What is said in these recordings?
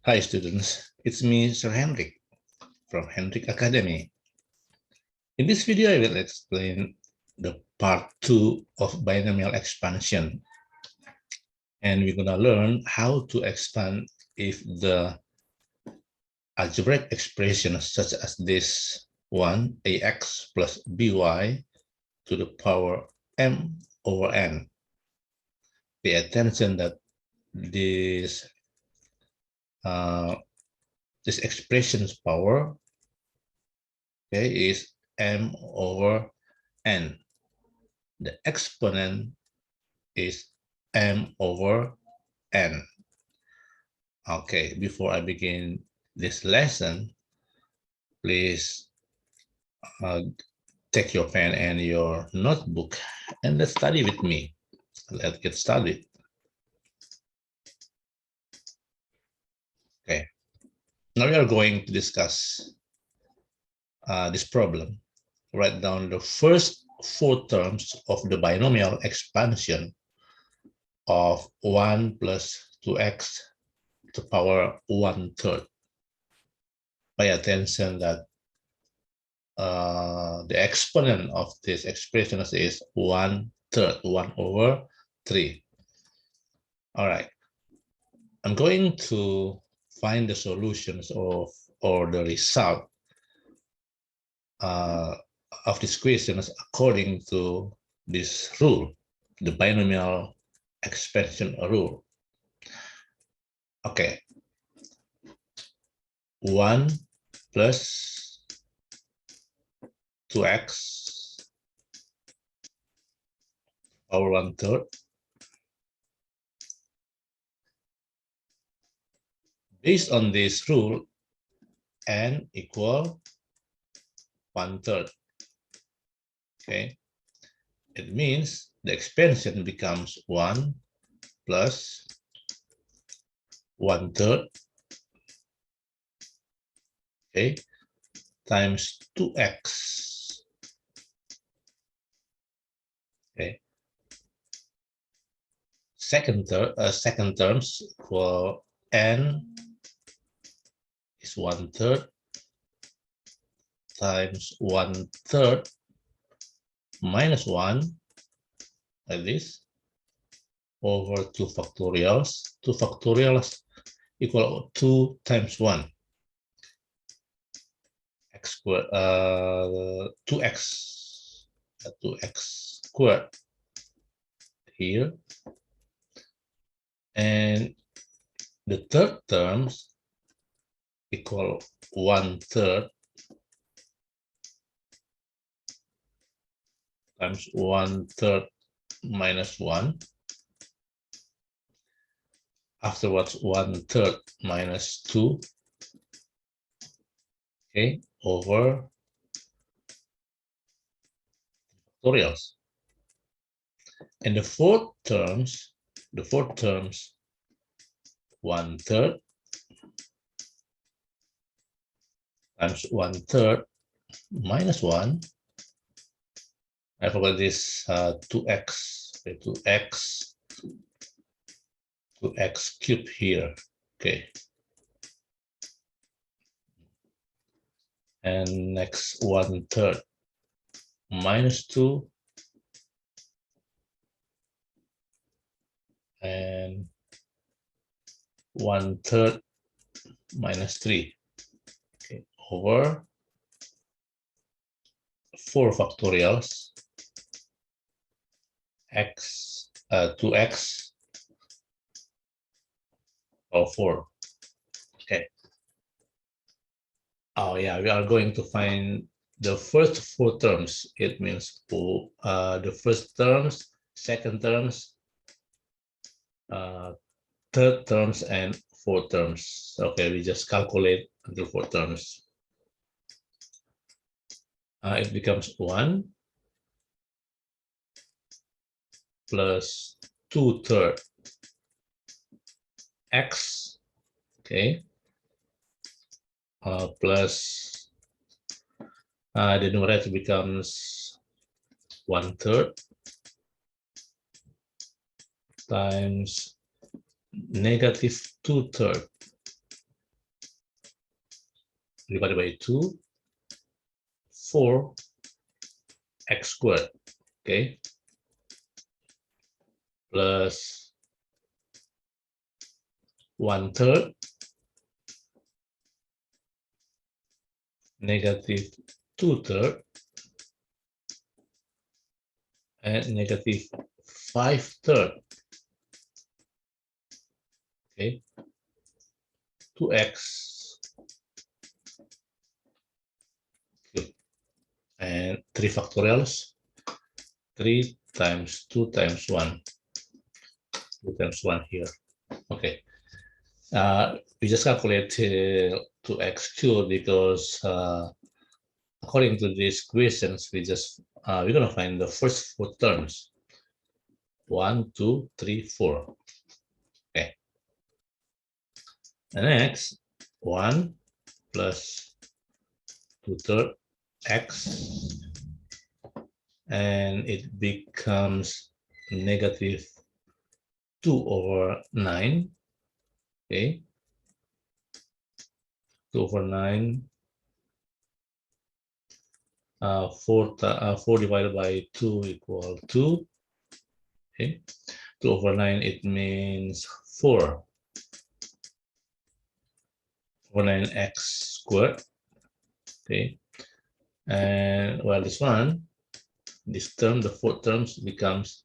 Hi students, it's me Sir Henrik from Henrik Academy. In this video I will explain the part 2 of binomial expansion, and we're gonna learn how to expand if the algebraic expression such as this one, ax plus by to the power m over n. Pay attention that this this expression's power, okay, is m over n. The exponent is m over n. Okay, before I begin this lesson, please take your pen and your notebook and let's study with me. Let's get started. Okay, now we are going to discuss this problem. Write down the first 4 terms of the binomial expansion of 1 plus 2x to the power 1/3. Pay attention that the exponent of this expression is 1/3, 1 over 3. All right, I'm going to find the solutions or the result of these questions according to this rule, the binomial expansion rule. Okay, 1 plus 2x power 1/3. Based on this rule, n equal 1/3. Okay, it means the expansion becomes 1 plus 1/3, okay, times 2x. Okay, second terms equal n is 1/3 times 1/3 minus 1, like this, over 2 factorials. 2 factorials equal 2 times 1, x squared, 2x squared here. And the third terms equal 1/3 times 1/3 minus 1. Afterwards, 1/3 minus 2, okay, over factorials. And the fourth terms, 1/3 times 1/3 minus 1. I forgot this 2x, okay, 2x cubed here, okay. And next 1/3 minus 2, and 1/3 minus 3, okay, over 4 factorials, x 2x or 4. Okay. Oh yeah, we are going to find the first 4 terms. It means the first terms, second terms, third terms, and 4 terms. Okay, we just calculate until 4 terms. It becomes 1 plus 2/3 x, okay, plus the numerator becomes 1/3 times negative 2/3 divided by 2, 4 x squared, okay, plus 1/3 negative 2/3 and negative 5/3, okay, 2x cubed, and 3 factorials, 3 times 2 times 1, 2 times 1 here, okay. We just calculate 2x cubed because according to these questions, we're gonna find the first 4 terms. 1, 2, 3, 4. Okay. And next, 1 plus 2/3 x, and it becomes negative 2/9. Okay. 2/9. 4 divided by 2 equal 2. Okay. 2/9, it means 4 over 9x squared. Okay. And well, this term, the 4th term becomes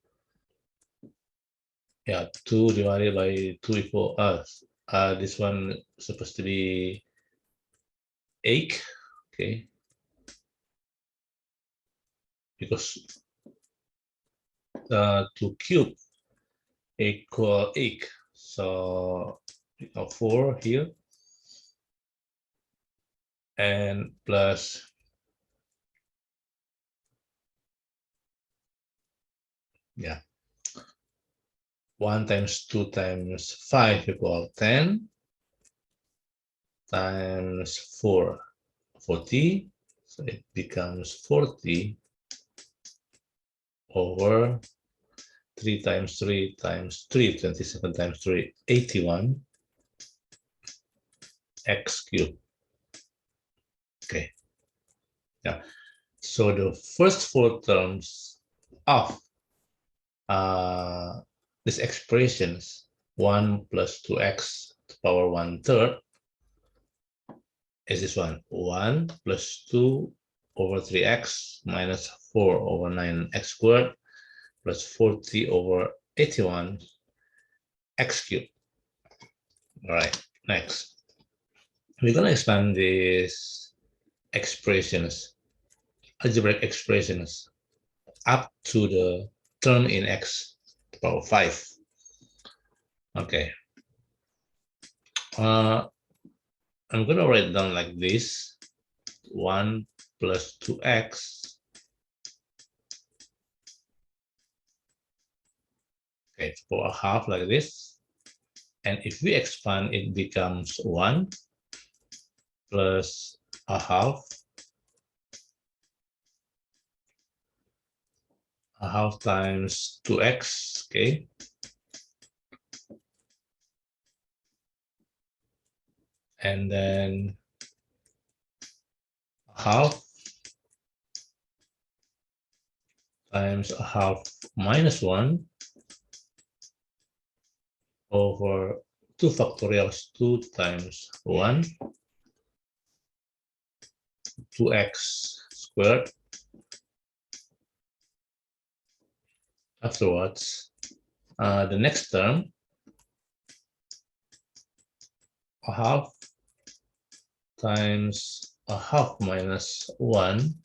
2 divided by 2 equal this one supposed to be 8. Okay. Because 2 cube equal 8. So 4 here and plus 1 times 2 times 5 equal 10 times 4, 40. So it becomes 40 over 3 times 3 times 3, 27 times 3, 81 x cubed. Okay. Yeah. So the first 4 terms of these expressions, 1 plus 2x to the power 1/3, is this one, 1 plus 2 over 3x minus 4 over 9x squared plus 40 over 81 x cubed. All right, next. We're going to expand these expressions, algebraic expressions, up to the term in x to the power 5. Okay. I'm going to write it down like this. 1 plus 2x. Okay, for a half like this. And if we expand, it becomes 1 plus a half times 2x, okay? And then a half times a half minus 1 over 2 factorials, 2 times 1, 2x squared. Afterwards, the next term, a half times a half minus 1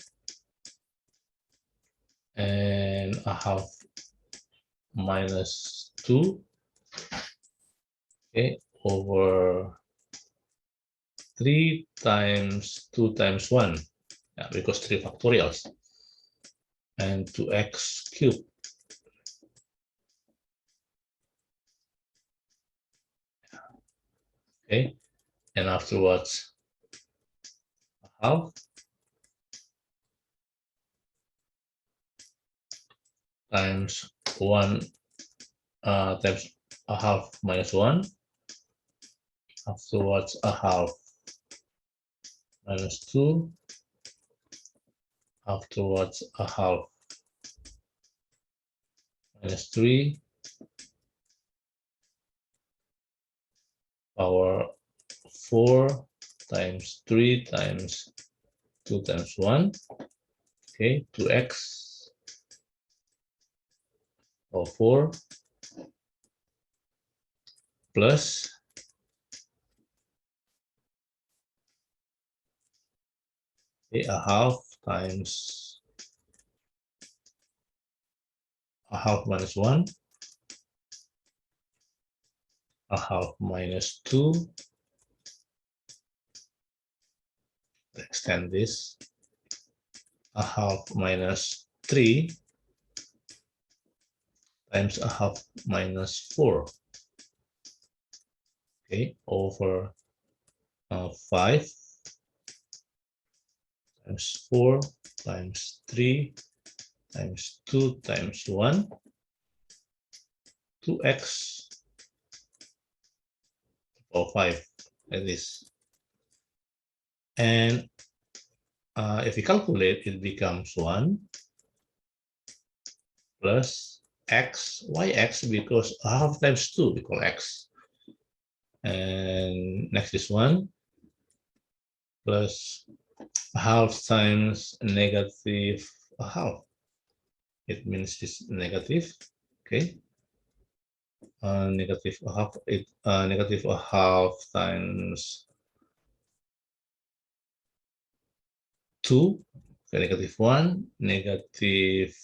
and a half minus 2, okay, over 3 times 2 times 1, because 3 factorials, and 2x cubed. Okay, and afterwards, a half times 1 times a half minus 1, afterwards a half minus 2, afterwards a half, minus 3, power 4 times 3 times 2 times 1, okay, 2x or 4 plus a half times a half minus 1, a half minus 2, extend this, a half minus 3 times a half minus 4, okay, over 5 times 4 times 3 times 2 times 1, 2x or 5, like this. And if we calculate, it becomes 1 plus x. Why x? Because half times 2 we call x. And next is 1 plus half times negative a half. It means it's negative, okay? Negative a half, negative a half times 2, okay, negative 1, negative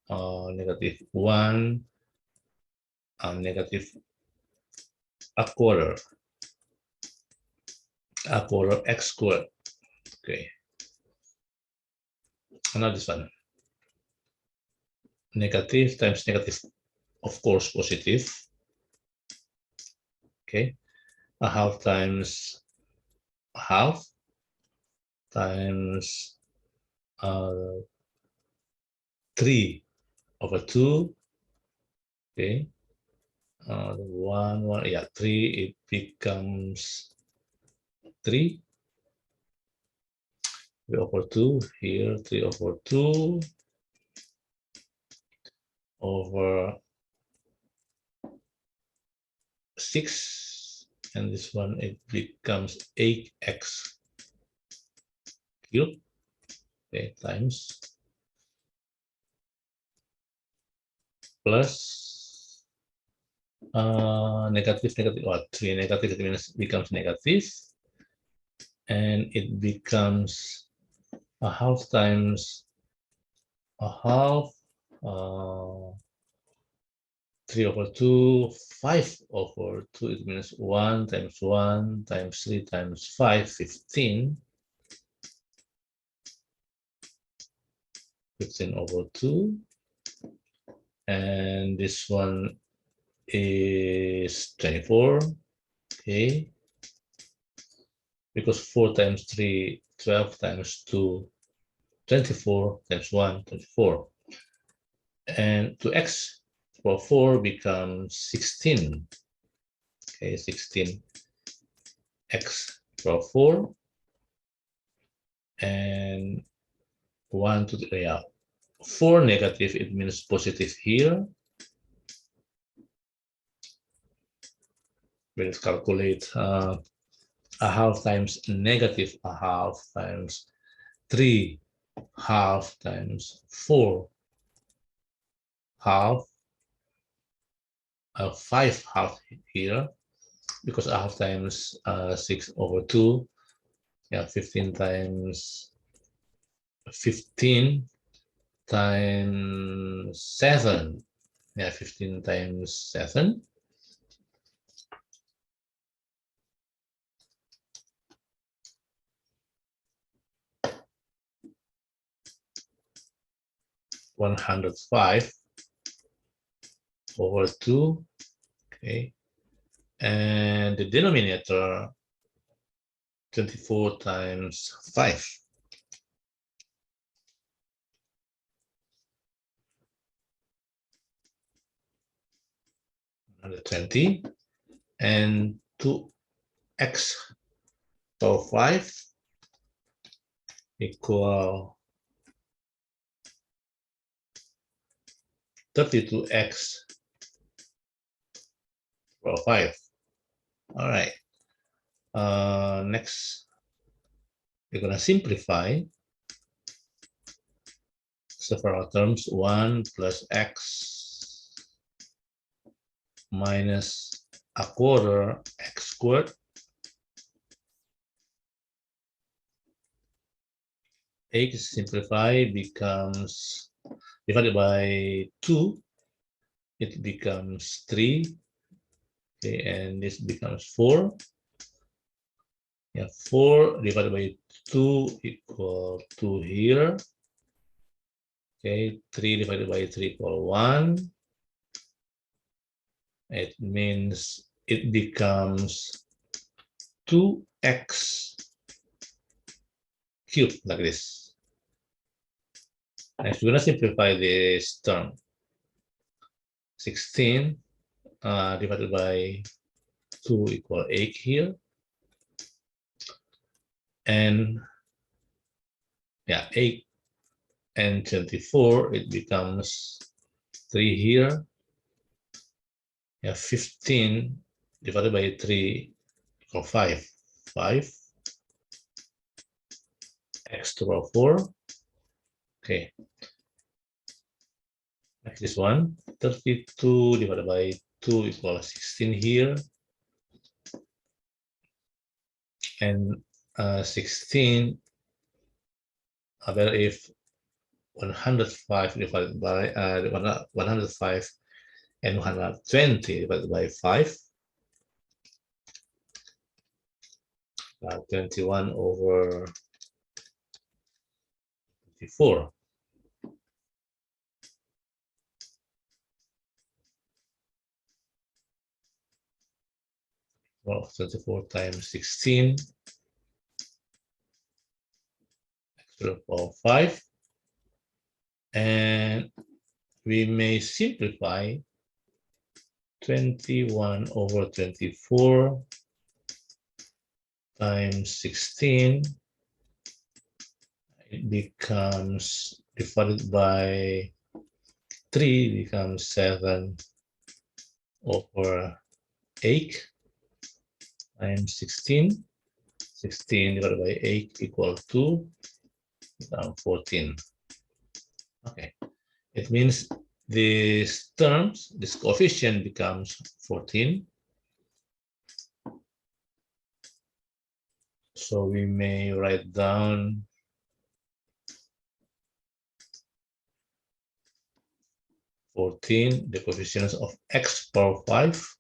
1, negative a quarter x squared, okay. Another one, negative times negative, of course, positive, okay. A half times a half times 3 over 2, okay. 1, yeah, 3, it becomes 3. 3 over 2 here, 3 over 2 over 6, and this one it becomes 8x cubed, okay, times plus negative, or 3 negative, it means becomes negative, and it becomes a half times a half, 3 over 2, 5 over 2, it means 1 times 1 times 3 times 5, 15. 15 over 2. And this one is 24, okay? Because 4 times 3, 12 times 2, 24 times 1, 24. And 2x for 4 becomes 16. Okay, 16x for 4. And 1 to the, yeah, 4 negative, it means positive here. We'll calculate a half times negative a half times 3 half times 4 half, 5 half here, because a half times 6 over 2, yeah, 15 times 15 times 7, yeah, 15 times 7. 105 over 2, okay, and the denominator 24 times 5. 120, and 2x power 5 equal 32x power 5. All right. Next, we're going to simplify several terms. 1 plus x minus a quarter x squared x simplified becomes divided by 2, it becomes 3, okay, and this becomes 4. Yeah, 4 divided by 2 equal 2 here. Okay, 3 divided by 3 equal 1. It means it becomes 2x cubed like this. Next, we're going to simplify this term. 16 divided by 2 equal 8 here. And yeah, 8 and 24, it becomes 3 here. Yeah, 15 divided by 3 equal 5. 5 x to the power 4. Okay. Like this one. 32 divided by 2 equals 16 here. And 16, if 105 divided by 105 and 120 divided by 5, 21 over 24. Well, 24 times 16, x to the power 5. And we may simplify 21 over 24 times 16. It becomes divided by 3 becomes 7 over 8 times 16. 16 divided by 8 equal 2, 14. Okay, it means this terms, this coefficient becomes 14. So we may write down 14, the coefficients of x power 5.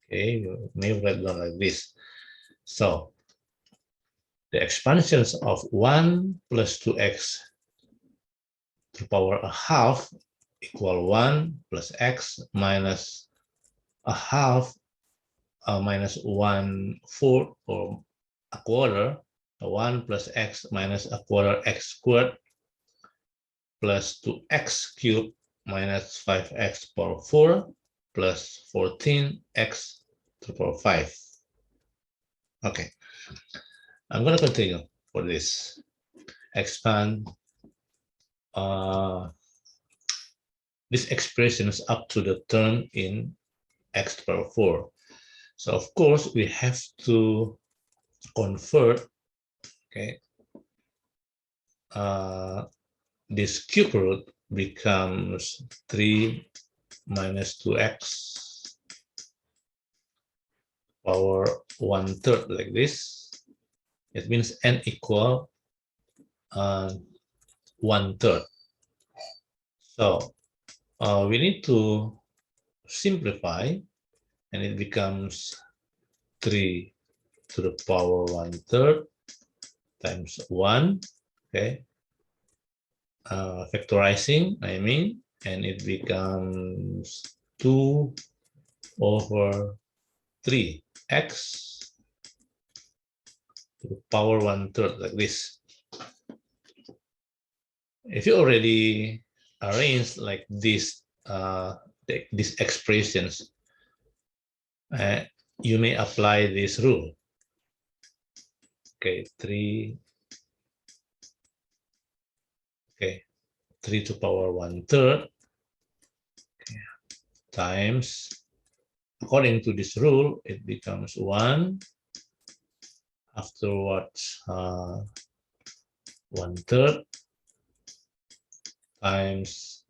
Okay, you may write down like this. So the expansions of 1 plus 2x to the power a half equal 1 plus x minus a half minus 1/4 or a quarter. 1 plus x minus a quarter x squared plus 2x cubed minus 5x power 4 plus 14x to the power 5. Okay, I'm going to continue for this. Expand this expression is up to the term in x to the power 4. So of course we have to convert, okay, this cube root becomes 3 minus 2x power 1/3 like this. It means n equal 1/3. So we need to simplify, and it becomes 3 to the power 1/3 times 1. Okay, factorizing, I mean, and it becomes 2 over 3x to the power 1/3 like this. If you already arrange like this, these expressions, you may apply this rule. Okay, 3 Okay, 3 to power 1/3 times, according to this rule, it becomes 1. Afterwards, 1/3 times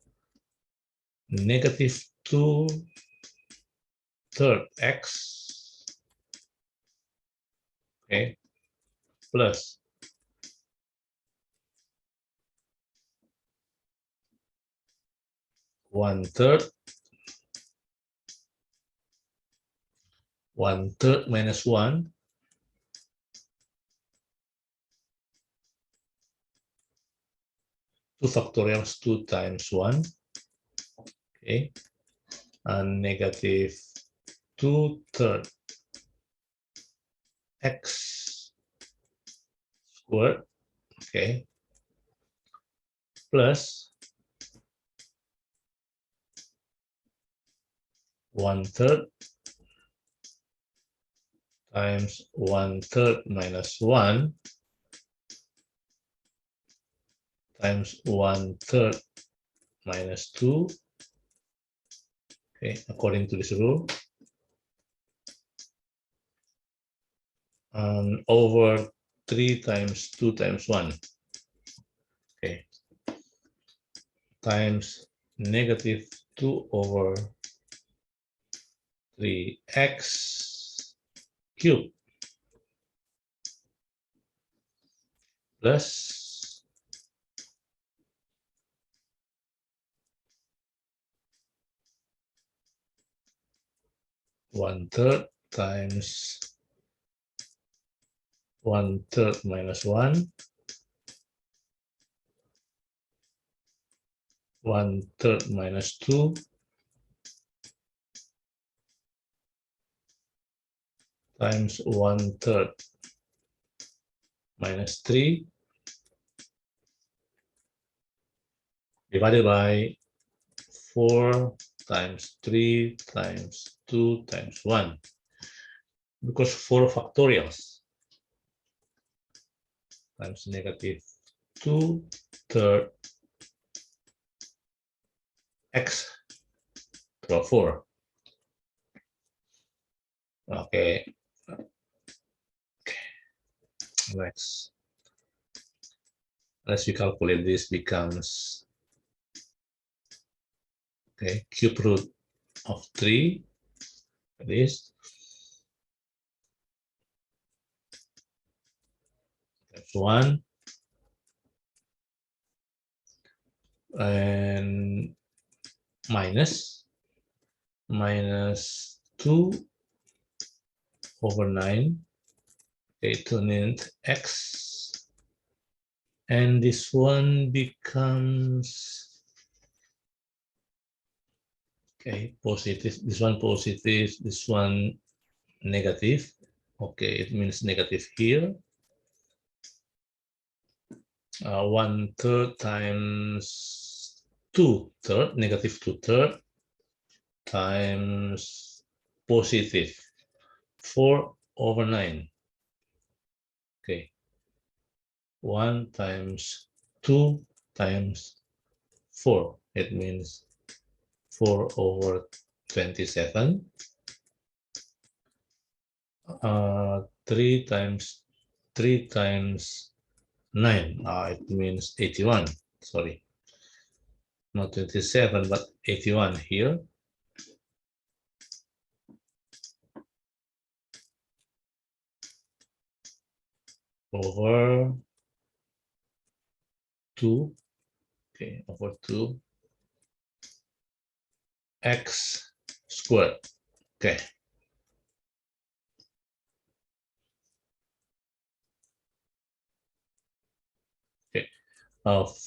-2/3 x, okay, plus 1/3, 1/3 minus 1, 2 factorial is 2 times 1, okay, and -2/3 x squared, okay, plus 1/3 times 1/3 minus 1 times 1/3 minus 2, okay, according to this rule, and over 3 times 2 times 1, okay, times -2/3x cubed plus 1/3 times 1/3 minus 1, 1/3 minus 2, times 1/3 minus 3 divided by 4 times 3 times 2 times 1, because 4 factorials times -2/3 x to 4. Okay, let's we calculate this becomes, okay, cube root of 3, this that's 1, and minus 2/9, okay, turn it x, and this one becomes, okay, positive, this one positive, this one negative, okay, it means negative here. 1/3 times 2/3, -2/3 times positive 4/9. Okay, 1 times 2 times 4. It means 4/27. 3 times 9. It means 81. Sorry, not 27, but 81 here. Over 2. Okay, over 2 x squared. Okay. Okay.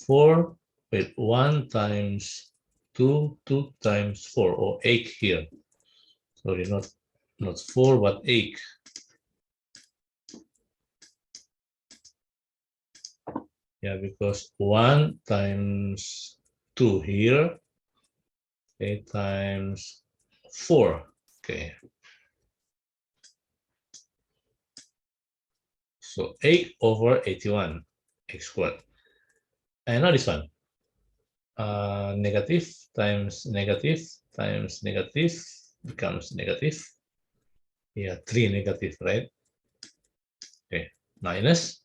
4 with 1 times 2, 2 times 4, or 8 here. Sorry, not 4, but 8. Yeah, because 1 times 2 here, 8 times 4. Okay. So 8/81 x squared. And now this one. Negative times negative times negative becomes negative. Yeah, 3 negative, right? Okay, minus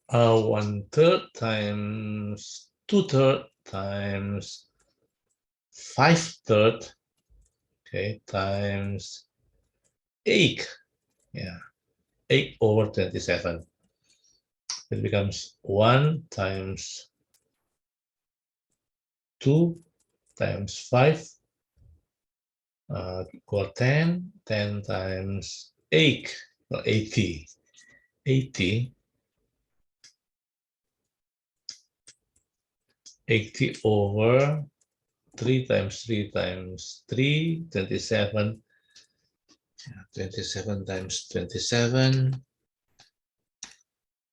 1/3 times 2/3 times 5/3, okay, times 8. Yeah, 8/27. It becomes 1 times 2 times 5 equal 10. 10 times 8, well, 80. 80 over 3 times 3 times 3, 27. 27 times 27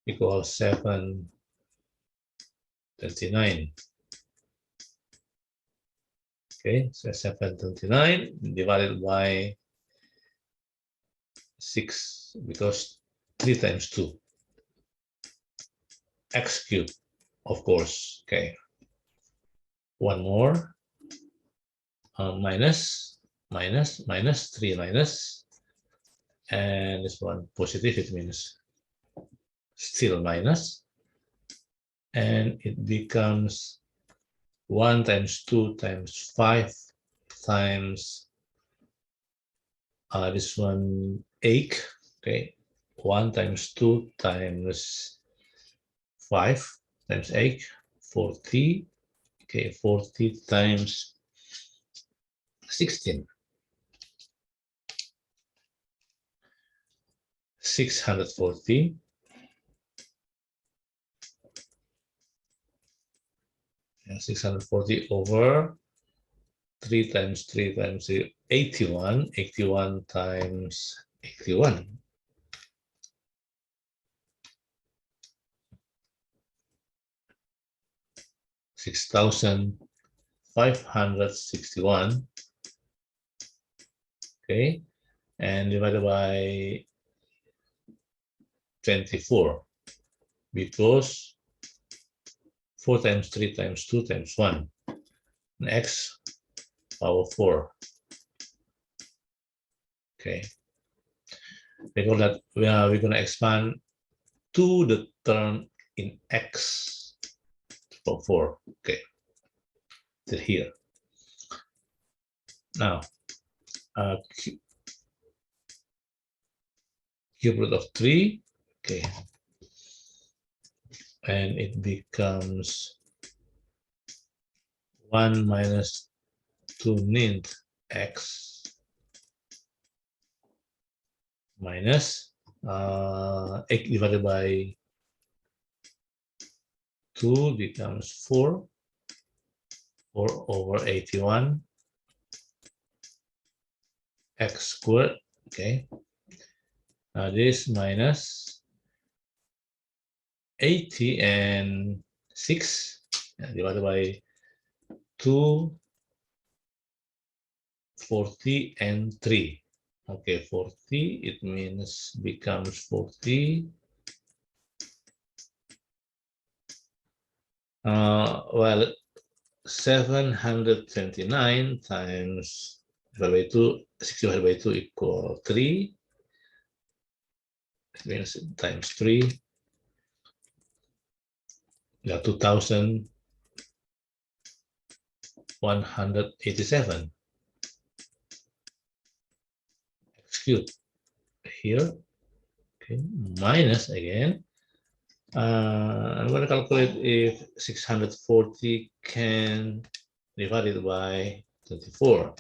equals 729. Okay, so 729 divided by 6, because 3 times 2. X cubed, of course. Okay. One more. Minus, 3 minus. And this one positive, it means still minus. And it becomes 1 times 2 times 5 times this one 8. Okay. 1 times 2 times 5 times 8, 40. Okay, 40 times 16. 640. And 640 over 3 times 3 times 0, 81. 81 times 81. 6,561. Okay, and divided by 24, because 4 times 3 times 2 times 1, and x power 4. Okay, because that we're going to expand to the term in x power 4. Okay, to here. Now, cube root of 3. Okay, and it becomes 1 minus 2 nth x minus 8 divided by 2 becomes 4. 4 over 81 x squared. Okay, now this minus 80 and 6 divided by 2, 40 and 3. Okay, 40, it means becomes 40. Well, 729 times divided by 2, 6 divided by 2 equal 3. It means times 3. Yeah, 2,187. X cubed here. Okay, minus again. I'm going to calculate if 640 can divide it by 24.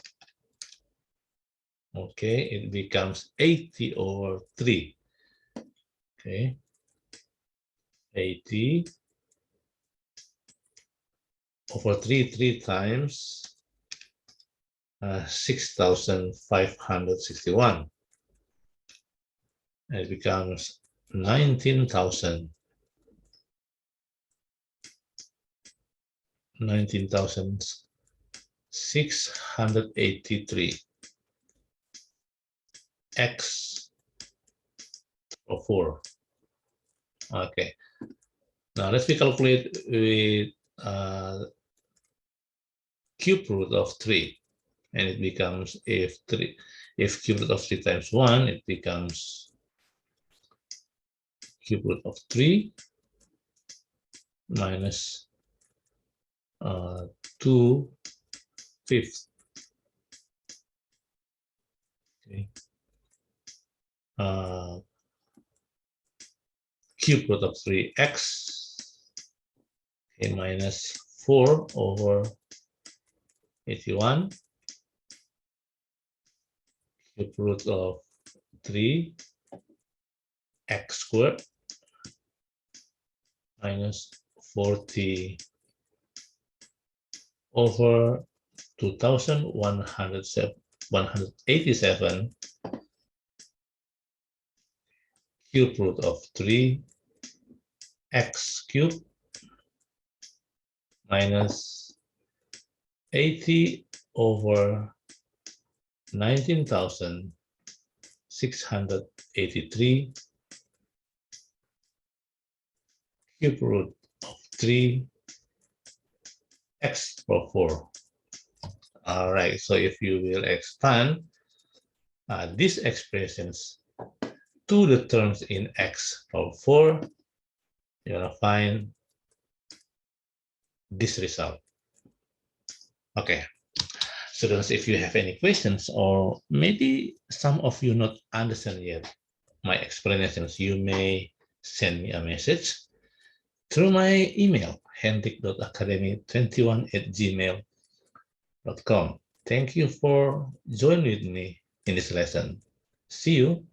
Okay, it becomes 80 over 3. Okay, 80 over 3 times 6,561. It becomes 19,000. 19,683 x or 4. Okay. Now let's calculate with cube root of 3. And it becomes, if cube root of 3 times 1, it becomes cube root of 3 minus 2/5. Okay. Cube root of 3x, okay, minus 4 over 81, cube root of 3x squared minus 40 over 2,187 cube root of 3x cubed minus 80 over 19,683 cube root of 3x power 4. All right, so if you will expand these expressions to the terms in x power 4, you're gonna find this result. Okay, students, if you have any questions, or maybe some of you not understand yet my explanations, you may send me a message through my email, hendrik.academy21@gmail.com. Thank you for joining with me in this lesson. See you